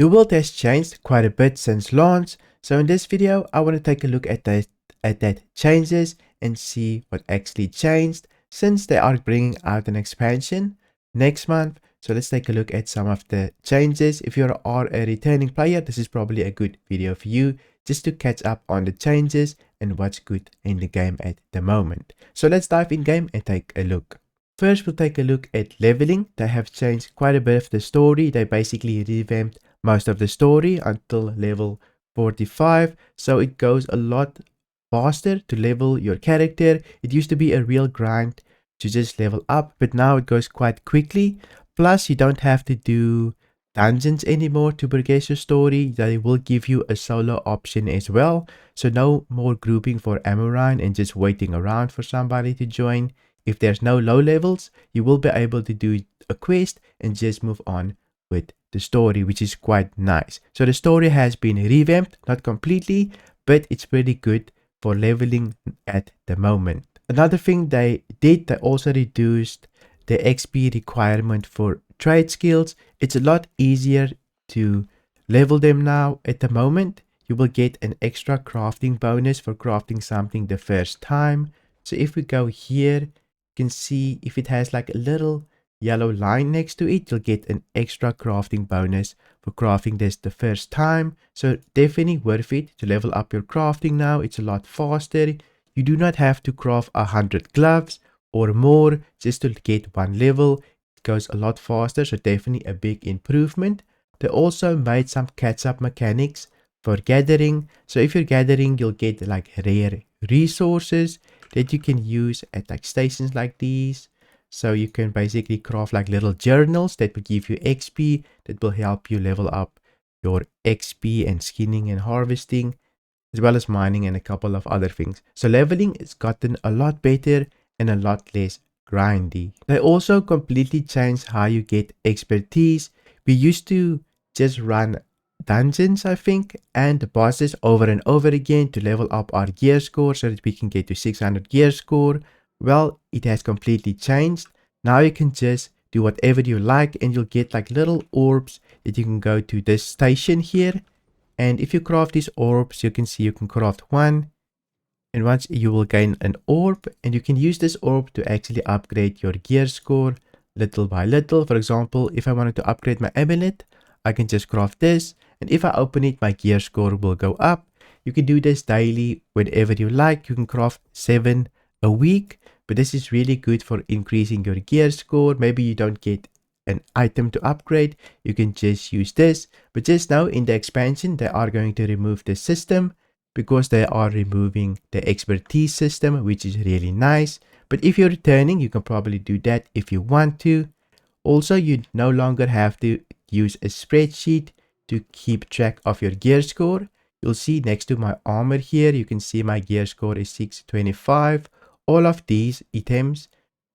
The world has changed quite a bit since launch, so in this video I want to take a look at that changes and see what actually changed since they are bringing out an expansion next month. So let's take a look at some of the changes. If you are a returning player, this is probably a good video for you just to catch up on the changes and what's good in the game at the moment. So let's dive in game and take a look. First, we'll take a look at leveling. They have changed quite a bit of the story. They basically revamped most of the story until level 45. So it goes a lot faster to level your character. It used to be a real grind to just level up, but now it goes quite quickly. Plus, you don't have to do dungeons anymore to progress your story. They will give you a solo option as well. So no more grouping for Amorine and just waiting around for somebody to join. If there's no low levels, you will be able to do a quest and just move on with the story, which is quite nice. So the story has been revamped, not completely, but it's pretty good for leveling at the moment. Another thing they did, they also reduced the XP requirement for trade skills. It's a lot easier to level them now. At the moment, you will get an extra crafting bonus for crafting something the first time. So if we go here, you can see if it has like a little yellow line next to it, you'll get an extra crafting bonus for crafting this the first time. So definitely worth it to level up your crafting now. It's a lot faster. You do not have to craft 100 gloves or more just to get one level. It goes a lot faster, so definitely a big improvement. They also made some catch-up mechanics for gathering. So if you're gathering, you'll get like rare resources that you can use at like stations like these. So you can basically craft like little journals that will give you XP that will help you level up your XP and skinning and harvesting, as well as mining and a couple of other things. So leveling has gotten a lot better and a lot less grindy. They also completely changed how you get expertise. We used to just run dungeons, I think, and bosses over and over again to level up our gear score so that we can get to 600 gear score. Well, it has completely changed. Now you can just do whatever you like and you'll get like little orbs that you can go to this station here. And if you craft these orbs, you can see you can craft one. And once you will gain an orb, and you can use this orb to actually upgrade your gear score little by little. For example, if I wanted to upgrade my amulet, I can just craft this. And if I open it, my gear score will go up. You can do this daily whenever you like. You can craft 7 a week, but this is really good for increasing your gear score. Maybe you don't get an item to upgrade, you can just use this. But just now in the expansion, they are going to remove this system because they are removing the expertise system, which is really nice. But if you're returning, you can probably do that if you want to. Also, you no longer have to use a spreadsheet to keep track of your gear score. You'll see next to my armor here, you can see my gear score is 625. All of these items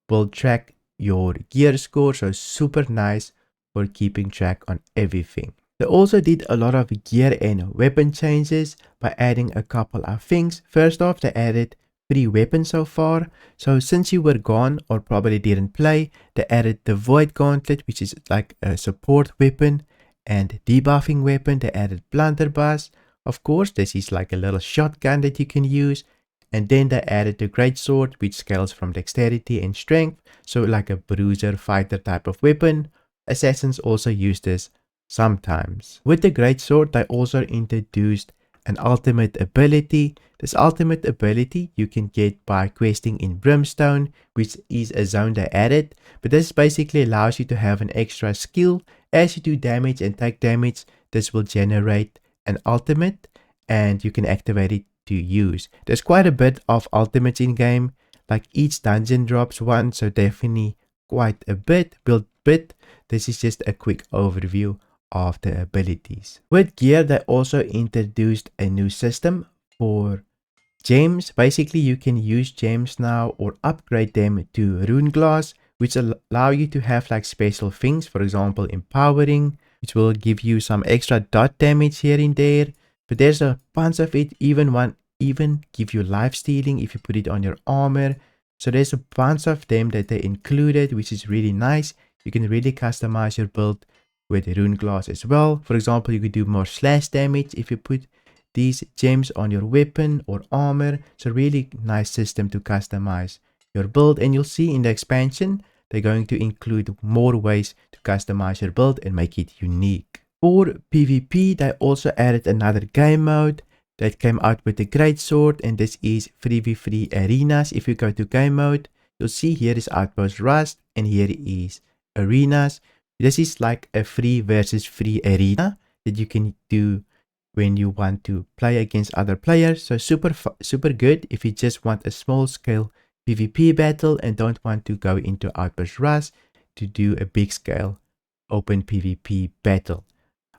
will track your gear score, so super nice for keeping track on everything. They also did a lot of gear and weapon changes by adding a couple of things. First off, they added 3 weapons so far. So since you were gone or probably didn't play, they added the Void Gauntlet, which is like a support weapon, and debuffing weapon. They added Blunderbuss. Of course, this is like a little shotgun that you can use. And then they added the Greatsword, which scales from dexterity and strength, so like a bruiser fighter type of weapon. Assassins also use this sometimes. With the Greatsword, they also introduced an ultimate ability. This ultimate ability you can get by questing in Brimstone, which is a zone they added. But this basically allows you to have an extra skill. As you do damage and take damage, this will generate an ultimate and you can activate it to use. There's quite a bit of ultimates in game, like each dungeon drops one, so definitely quite a bit. This is just a quick overview of the abilities. With gear, they also introduced a new system for gems. Basically, you can use gems now or upgrade them to rune glass, which allow you to have like special things, for example empowering, which will give you some extra dot damage here and there. But there's a bunch of it, even give you life stealing if you put it on your armor. So there's a bunch of them that they included, which is really nice. You can really customize your build with rune glass as well. For example, you could do more slash damage if you put these gems on your weapon or armor. It's a really nice system to customize your build, and you'll see in the expansion they're going to include more ways to customize your build and make it unique. For PvP, they also added another game mode that came out with the greatsword, and this is 3v3 arenas. If you go to game mode, you'll see here is Outpost Rust and here is arenas. This is like a free versus free arena that you can do when you want to play against other players. So super good if you just want a small scale PvP battle and don't want to go into Outpost Rust to do a big scale open PvP battle.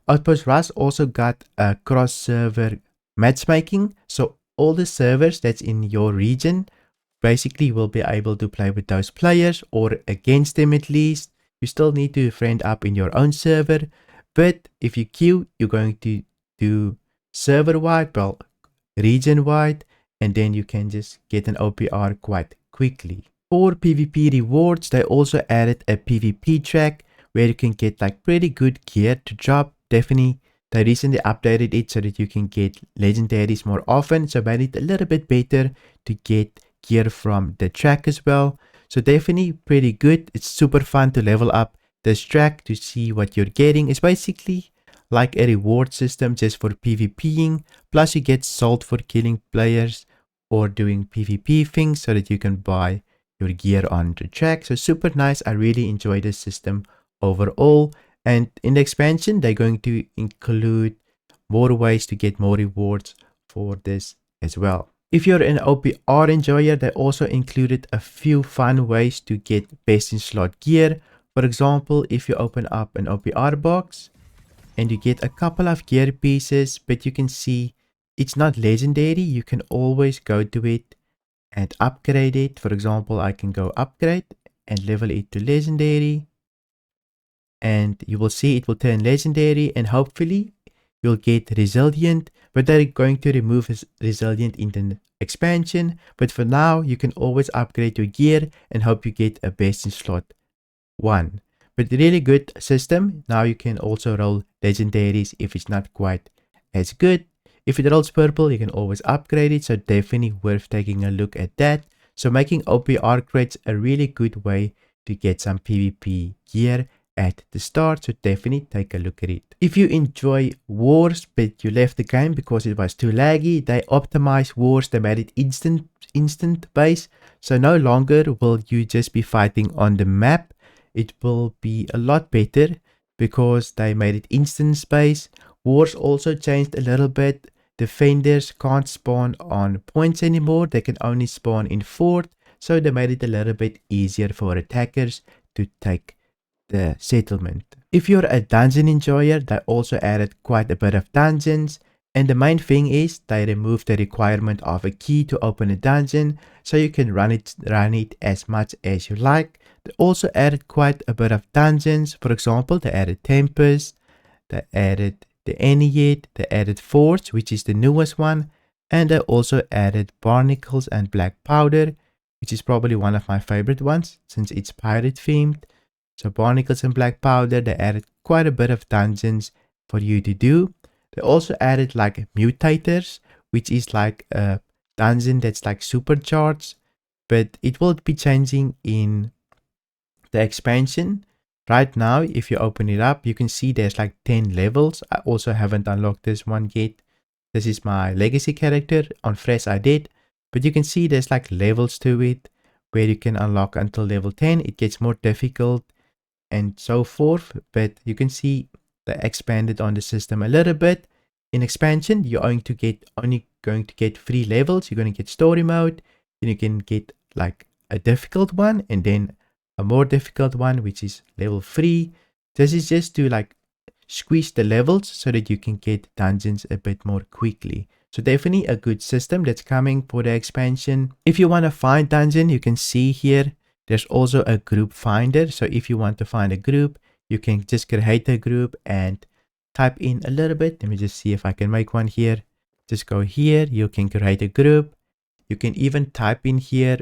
Outpost Rust also got a cross server matchmaking, so all the servers that's in your region basically will be able to play with those players or against them at least. You still need to friend up in your own server, but if you queue, you're going to do server wide, well, region wide, and then you can just get an OPR quite quickly. For PvP rewards, they also added a PvP track where you can get like pretty good gear to drop. Definitely, they recently updated it so that you can get legendaries more often, so made it a little bit better to get gear from the track as well. So definitely pretty good. It's super fun to level up this track to see what you're getting. It's basically like a reward system just for PvPing, plus you get salt for killing players or doing PvP things so that you can buy your gear on the track. So super nice. I really enjoy this system overall, and in the expansion they're going to include more ways to get more rewards for this as well. If you're an OPR enjoyer, they also included a few fun ways to get best in slot gear. For example, if you open up an OPR box and you get a couple of gear pieces, but you can see it's not legendary, you can always go to it and upgrade it. For example, I can go upgrade and level it to legendary, and you will see it will turn legendary, and hopefully you'll get resilient, but they're going to remove resilient in the expansion. But for now, you can always upgrade your gear and hope you get a best in slot 1. But really good system. Now you can also roll legendaries if it's not quite as good. If it rolls purple, you can always upgrade it, so definitely worth taking a look at that. So making OPR crates a really good way to get some PvP gear at the start, so definitely take a look at it. If you enjoy wars but you left the game because it was too laggy, they optimized wars. They made it instant base, so no longer will you just be fighting on the map. It will be a lot better because they made it instant space. Wars also changed a little bit. Defenders can't spawn on points anymore, they can only spawn in fort, so they made it a little bit easier for attackers to take the settlement. If you're a dungeon enjoyer, they also added quite a bit of dungeons, and the main thing is they removed the requirement of a key to open a dungeon, so you can run it as much as you like. They also added quite a bit of dungeons. For example, they added Tempest, they added the Ennead, they added Forge, which is the newest one, and they also added Barnacles and Black Powder, which is probably one of my favorite ones since it's pirate themed. So Barnacles and Black Powder, they added quite a bit of dungeons for you to do. They also added like Mutators, which is like a dungeon that's like supercharged, but it will be changing in the expansion. Right now, if you open it up, you can see there's like 10 levels. I also haven't unlocked this one yet. This is my legacy character. On Fresh I did, but you can see there's like levels to it where you can unlock until level 10. It gets more difficult and so forth, but you can see they expanded on the system a little bit. In expansion, you're only going to get 3 levels. You're going to get story mode, then you can get like a difficult one, and then a more difficult one, which is level 3. This is just to like squeeze the levels so that you can get dungeons a bit more quickly. So definitely a good system that's coming for the expansion. If you want to find dungeon, you can see here there's also a group finder. So if you want to find a group, you can just create a group and type in a little bit. Let me just see if I can make one here. Just go here, you can create a group. You can even type in here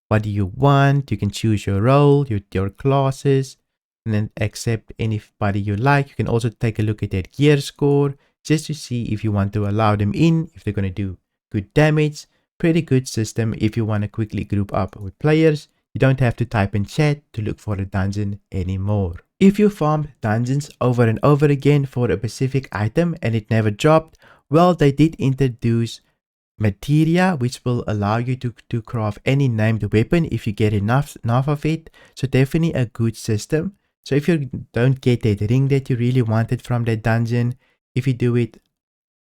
what do you want. You can choose your role, your classes. and then accept anybody you like. You can also take a look at their gear score just to see if you want to allow them in, if they're going to do good damage. Pretty good system if you want to quickly group up with players. You don't have to type in chat to look for a dungeon anymore. If you farmed dungeons over and over again for a specific item and it never dropped, well, they did introduce materia, which will allow you to craft any named weapon if you get enough of it. So definitely a good system. So if you don't get that ring that you really wanted from that dungeon, if you do it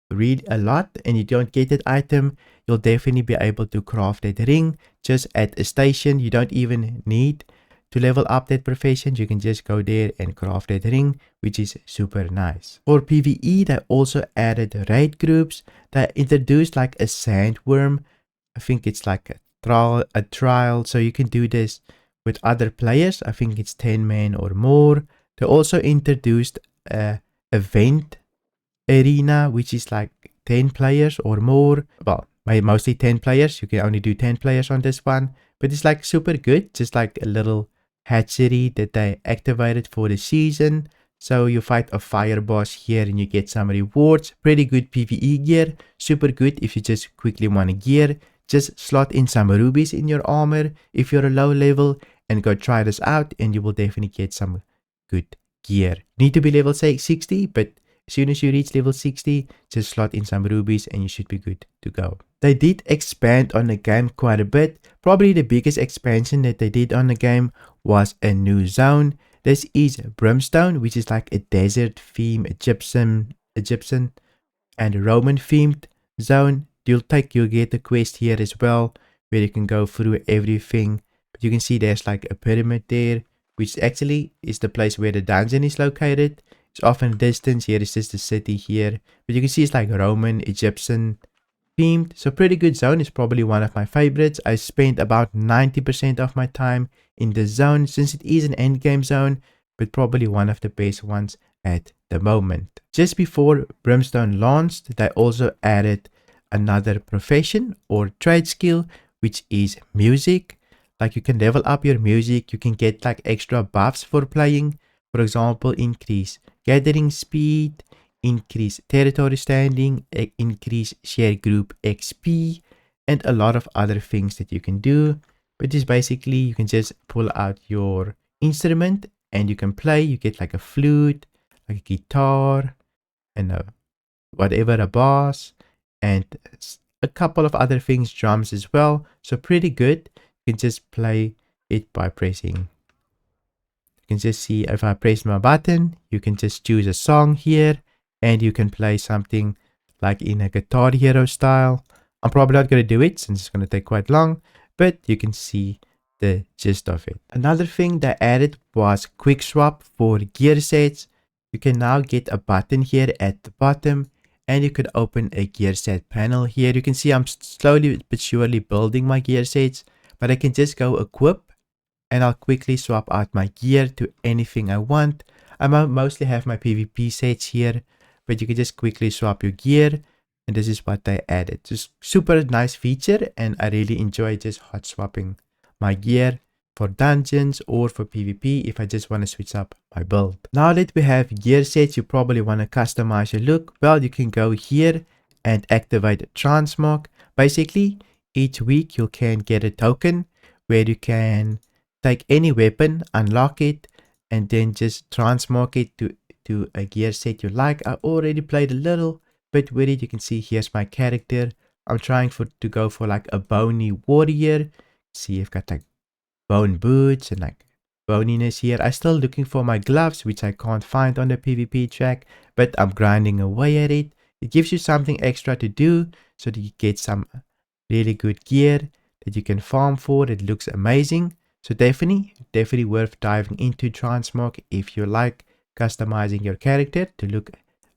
really a lot and you don't get that item, you'll definitely be able to craft that ring just at a station. You don't even need to level up that profession. You can just go there and craft that ring, which is super nice. For PvE, they also added raid groups. They introduced like a sandworm. I think it's like a trial, so you can do this with other players. I think it's 10 men or more. They also introduced a event arena, which is like 10 players or more. Well, mostly 10 players. You can only do 10 players on this one, but it's like super good. Just like a little hatchery that they activated for the season. So you fight a fire boss here and you get some rewards. Pretty good PvE gear. Super good if you just quickly want a gear. Just slot in some rubies in your armor if you're a low level and go try this out, and you will definitely get some good gear. Need to be level say 60, but as soon as you reach level 60, just slot in some rubies and you should be good to go. They did expand on the game quite a bit. Probably the biggest expansion that they did on the game was a new zone. This is Brimstone, which is like a desert theme, Egyptian and Roman themed zone. You'll get the quest here as well, where you can go through everything. But you can see there's like a pyramid there, which actually is the place where the dungeon is located. It's off in the distance. Here is just the city here. But you can see it's like Roman, Egyptian themed. So pretty good zone. It's probably one of my favorites. I spent about 90% of my time in the zone since it is an endgame zone, but probably one of the best ones at the moment. Just before Brimstone launched, they also added another profession or trade skill, which is music. Like you can level up your music. You can get like extra buffs for playing. For example, increase gathering speed, increase territory standing, increase share group XP, and a lot of other things that you can do. But just basically, you can just pull out your instrument and you can play. You get like a flute, like a guitar, and whatever, a bass, and a couple of other things, drums as well. So pretty good. You can just play it by pressing. You can just see if I press my button, you can just choose a song here and you can play something like in a Guitar Hero style. I'm probably not going to do it since it's going to take quite long, but you can see the gist of it. Another thing they added was quick swap for gear sets. You can now get a button here at the bottom and you could open a gear set panel here. You can see I'm slowly but surely building my gear sets, but I can just go equip and I'll quickly swap out my gear to anything I want. I mostly have my PvP sets here, but you can just quickly swap your gear, and this is what they added. Just super nice feature, and I really enjoy just hot swapping my gear for dungeons or for PvP if I just want to switch up my build. Now that we have gear sets, you probably want to customize your look. Well, you can go here and activate Transmog. Basically, each week you can get a token where you can take any weapon, unlock it, and then just transmog it to a gear set you like. I already played a little bit with it. You can see here's my character. I'm trying to go for like a bony warrior. See, I've got like bone boots and like boniness here. I'm still looking for my gloves, which I can't find on the PvP track, but I'm grinding away at it. It gives you something extra to do so that you get some really good gear that you can farm for. It looks amazing. So definitely worth diving into Transmog if you like customizing your character to look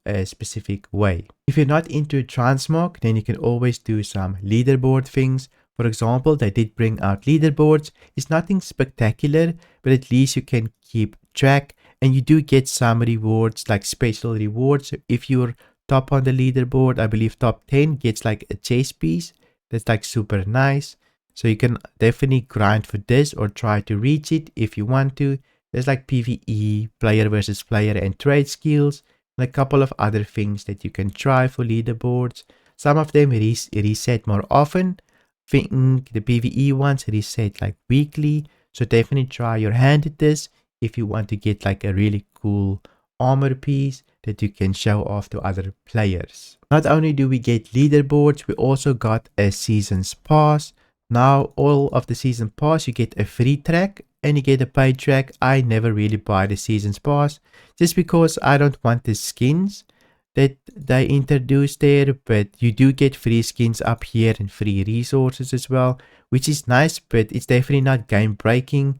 a specific way. If you're not into Transmog, then you can always do some leaderboard things. For example, they did bring out leaderboards. It's nothing spectacular, but at least you can keep track and you do get some rewards, like special rewards. If you're top on the leaderboard, I believe top 10 gets like a chase piece. That's like super nice. So you can definitely grind for this or try to reach it if you want to. There's like PvE, player versus player, and trade skills, and a couple of other things that you can try for leaderboards. Some of them reset more often. Think the PvE ones reset like weekly, so definitely try your hand at this if you want to get like a really cool armor piece that you can show off to other players. Not only do we get leaderboards, we also got a season's pass. Now all of the season pass, you get a free track and you get a paid track. I never really buy the season's pass just because I don't want the skins that they introduced there, but you do get free skins up here and free resources as well, which is nice, but it's definitely not game breaking.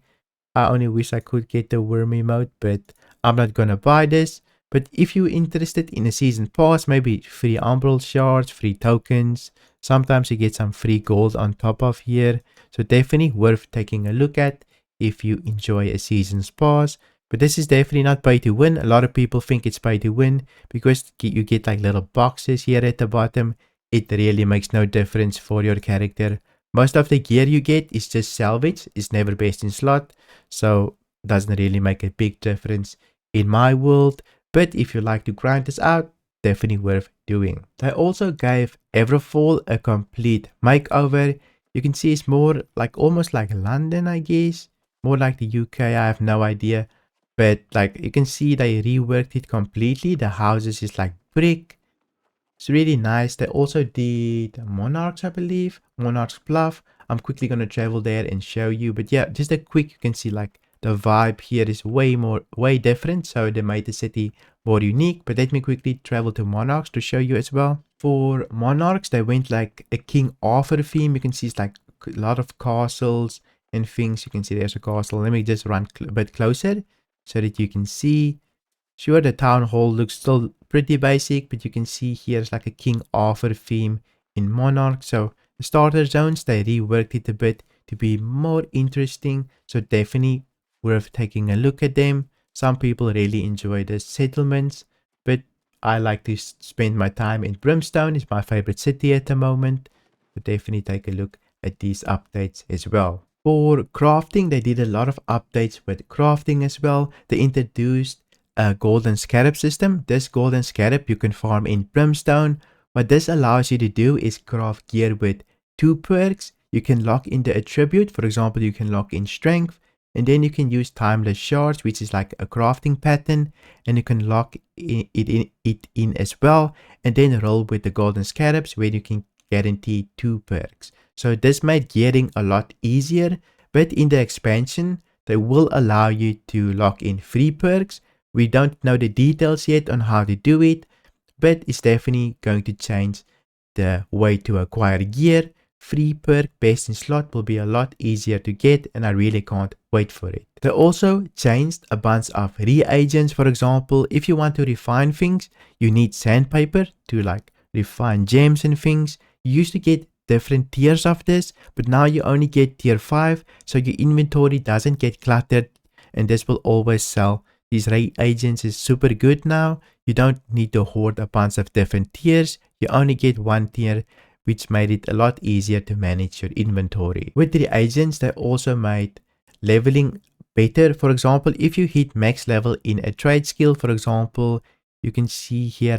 I only wish I could get the wormy mode, but I'm not gonna buy this. But if you're interested in a season pass, maybe free umbral shards, free tokens, sometimes you get some free gold on top of here. So definitely worth taking a look at if you enjoy a season's pass. But this is definitely not pay to win. A lot of people think it's pay to win because you get like little boxes here at the bottom. It really makes no difference for your character. Most of the gear you get is just salvage. It's never based in slot. So doesn't really make a big difference in my world. But if you like to grind this out, definitely worth doing. They also gave Referral a complete makeover. You can see it's more like almost like London, I guess. More like the UK, I have no idea. But like you can see they reworked it completely. The houses is like brick. It's really nice. They also did Monarchs, I believe. Monarchs Bluff. I'm quickly going to travel there and show you. But yeah, just a quick, you can see like the vibe here is way different. So they made the city more unique. But let me quickly travel to Monarchs to show you as well. For Monarchs, they went like a King Arthur theme. You can see it's like a lot of castles and things. You can see there's a castle. Let me just run a bit closer so that you can see. Sure, the town hall looks still pretty basic, but you can see here's like a King Arthur theme in Monarch. So the starter zones, they reworked it a bit to be more interesting. So definitely worth taking a look at them. Some people really enjoy the settlements, but I like to spend my time in Brimstone. It's my favorite city at the moment. So definitely take a look at these updates as well. For crafting, they did a lot of updates with crafting as well. They introduced a golden scarab system. This golden scarab you can farm in Brimstone. What this allows you to do is craft gear with 2 perks. You can lock in the attribute. For example, you can lock in strength, and then you can use timeless shards, which is like a crafting pattern, and you can lock it in as well, and then roll with the golden scarabs where you can guarantee 2 perks. So this made gearing a lot easier, but in the expansion they will allow you to lock in 3 perks. We don't know the details yet on how to do it, but it's definitely going to change the way to acquire gear. 3 perk best in slot will be a lot easier to get, and I really can't wait for it. They also changed a bunch of reagents. For example, if you want to refine things, you need sandpaper to like refine gems and things. You used to get different tiers of this, but now you only get tier 5, so your inventory doesn't get cluttered, and this will always sell. These reagents is super good now. You don't need to hoard a bunch of different tiers. You only get one tier, which made it a lot easier to manage your inventory. With the reagents, they also made leveling better. For example, if you hit max level in a trade skill, for example, you can see here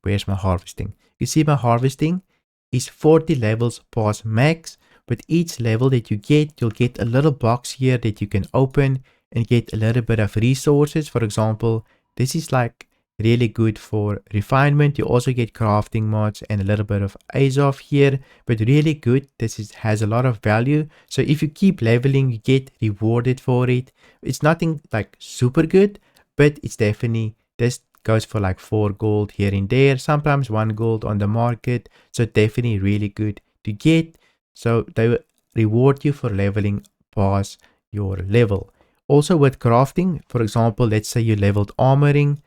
where's my harvesting? You see my harvesting is 40 levels past max. With each level that you get, you'll get a little box here that you can open and get a little bit of resources. For example, this is like really good for refinement. You also get crafting mods and a little bit of Azov here, but really good. This has a lot of value. So if you keep leveling, you get rewarded for it. It's nothing like super good, but it's definitely, this goes for like 4 gold here and there, sometimes 1 gold on the market. So definitely really good to get. So they will reward you for leveling past your level. Also with crafting, for example, let's say you leveled armoring.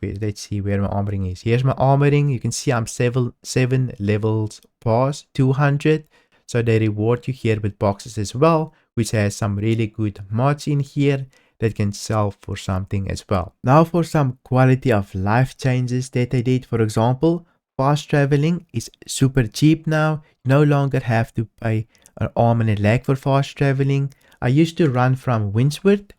Wait, let's see where my armoring is. Here's my armoring. You can see I'm 7 levels past 200. So they reward you here with boxes as well, which has some really good mods in here that can sell for something as well. Now for some quality of life changes that they did. For example, fast traveling is super cheap now. You no longer have to pay an arm and a leg for fast traveling. I used to run from Windsworth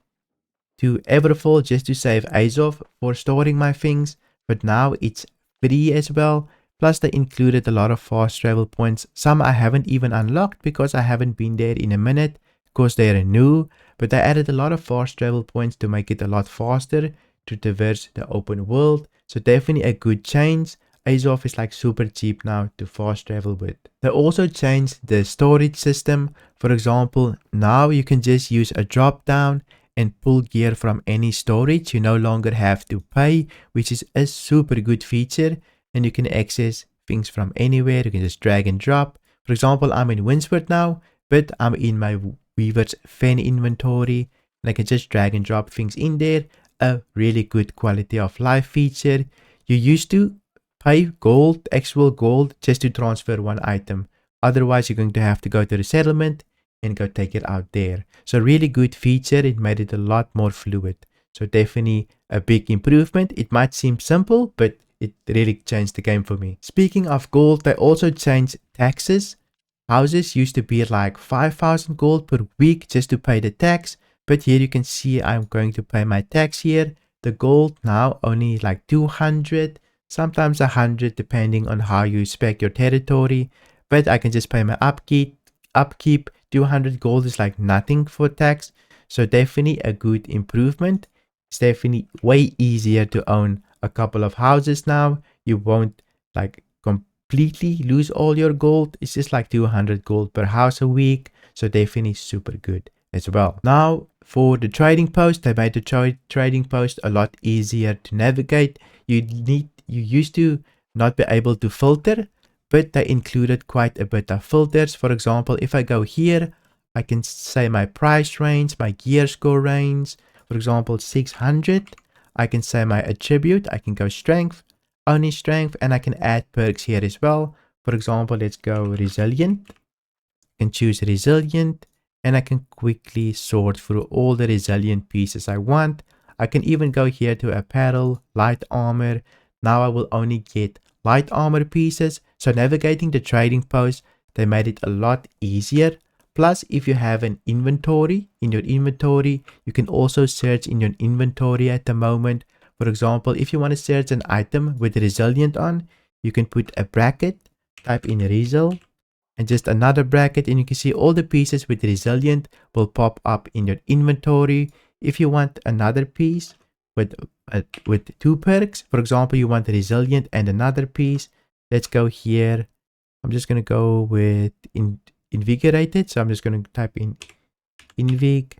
to Everfall just to save Azov for storing my things, but now it's free as well. Plus they included a lot of fast travel points. Some I haven't even unlocked because I haven't been there in a minute because they're new, but they added a lot of fast travel points to make it a lot faster to traverse the open world. So definitely a good change. Azov is like super cheap now to fast travel with. They also changed the storage system. For example, now you can just use a drop down and pull gear from any storage. You no longer have to pay, which is a super good feature, and you can access things from anywhere. You can just drag and drop. For example, I'm in Windsworth now, but I'm in my Weaver's Fen inventory, and I can just drag and drop things in there. A really good quality of life feature. You used to pay gold, actual gold, just to transfer one item. Otherwise, you're going to have to go to the settlement and go take it out there. So really good feature. It made it a lot more fluid. So definitely a big improvement. It might seem simple, but it really changed the game for me. Speaking of gold, they also changed taxes. Houses used to be like 5,000 gold per week just to pay the tax. But here you can see I'm going to pay my tax here. The gold now only like 200, sometimes 100 depending on how you spec your territory. But I can just pay my upkeep. 200 gold is like nothing for tax. So definitely a good improvement. It's definitely way easier to own a couple of houses now. You won't like completely lose all your gold. It's just like 200 gold per house a week. So definitely super good as well. Now for the trading post, they made the trading post a lot easier to navigate. You used to not be able to filter, but they included quite a bit of filters. For example, if I go here, I can say my price range, my gear score range, for example, 600. I can say my attribute, I can go strength, only strength, and I can add perks here as well. For example, let's go resilient. I can choose resilient, and I can quickly sort through all the resilient pieces I want. I can even go here to apparel, light armor. Now I will only get light armor pieces. So navigating the trading post, they made it a lot easier. Plus, if you have an inventory, in your inventory, you can also search in your inventory at the moment. For example, if you want to search an item with resilient on, you can put a bracket, type in resil, and just another bracket, and you can see all the pieces with resilient will pop up in your inventory. If you want another piece with 2 perks, for example, you want resilient and another piece, let's go here. I'm just going to go with invigorated. So I'm just going to type in invig,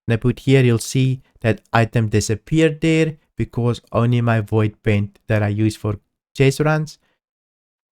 and I put here, you'll see that item disappeared there because only my void paint that I use for chase runs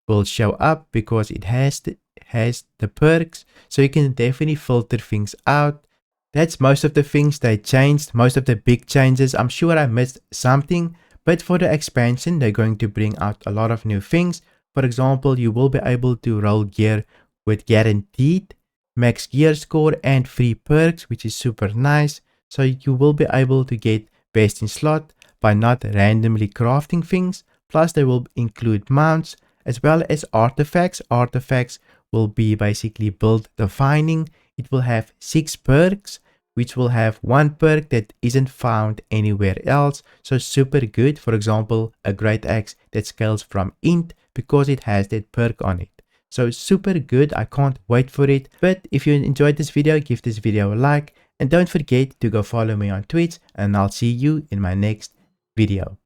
will show up because it has the perks. So you can definitely filter things out. That's most of the things they changed, most of the big changes. I'm sure I missed something, but for the expansion, they're going to bring out a lot of new things. For example, you will be able to roll gear with guaranteed max gear score and free perks, which is super nice. So you will be able to get best in slot by not randomly crafting things. Plus they will include mounts as well as artifacts. Artifacts will be basically build defining. It will have 6 perks, which will have 1 perk that isn't found anywhere else. So super good. For example, a great axe that scales from int because it has that perk on it. So super good. I can't wait for it. But if you enjoyed this video, give this video a like, and don't forget to go follow me on Twitch, and I'll see you in my next video.